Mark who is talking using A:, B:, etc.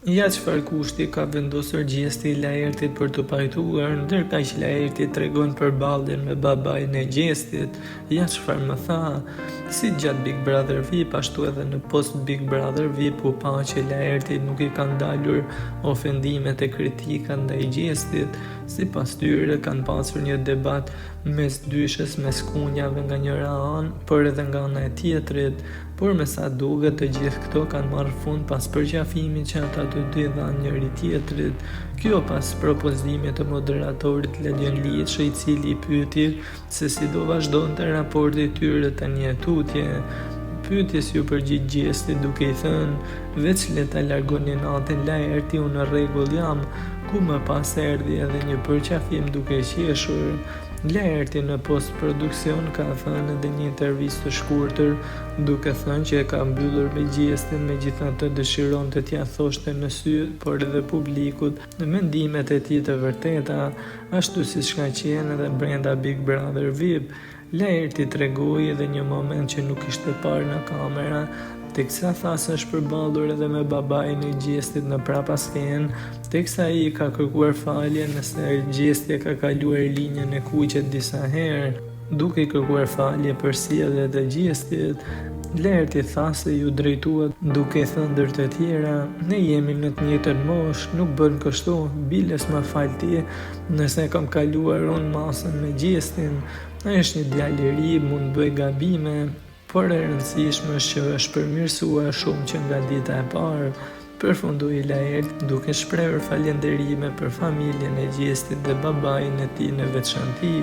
A: Ja çfarë kushti ka vendosur Gjesti i Laertit për të pajtuar, ndërkaq Laerti tregon përballjen me babain e Gjestit. Ja çfarë më tha. Si gjatë Big Brother VIP, ashtu edhe në post Big Brother VIP u pa që Laerti nuk i kanë dalur ofendimet e kritika ndaj Gjestit. Sipas tyre kanë pasur një debat mes dyshës, mes kunjave nga njëra anë, por edhe nga ana e tjetrit. Por me sa duket të gjithë këto kanë marrë fund pas përqafimit që ata të dy dhanë njëri tjetrit. Kjo pas propozimit të moderatorit Ledion Liçi, i cili i pyeti se si do vazhdonte raporti i tyre tani e tutje. Pyetjes ju përgjigj Gjesti duke i thënë: "Veç le ta largoni natën Laerti, unë në rregull jam", ku më pas erdhi edhe një përqafim duke qeshur. Laerti në post-produksion ka thënë edhe një intervistë të shkurtër duke thënë që e ka mbyllur me Gjestin, megjithatë dëshironte t'ia thoshte në sy, por edhe publikut, në mendimet e tij të vërteta, ashtu siç ka qenë edhe brenda Big Brother VIP. Laerti tregoi edhe një moment që nuk ishte parë në kamera, teksa tha se është përballur edhe me babain e Gjestit në prapaskenë, teksa ai ka kërkuar falje nëse Gjesti e ka kaluar linjën e kuqet disa herë, duke i kërkuar falje për sjelljet e Gjestit. Laerti tha se ju drejtuat duke thënë ndër të tjera: "Ne jemi në të njëjtën moshë, nuk bën kështu, biles më fal ti, nëse kam kaluar unë masën me Gjestin. Ai është një djalë i ri, mund bëj gabime, por e rëndësishme është që është përmirësuar shumë që nga dita e parë", përfundoi Laerti duke shprehur falënderime për familjen e Gjestit dhe babain e tij në veçantë.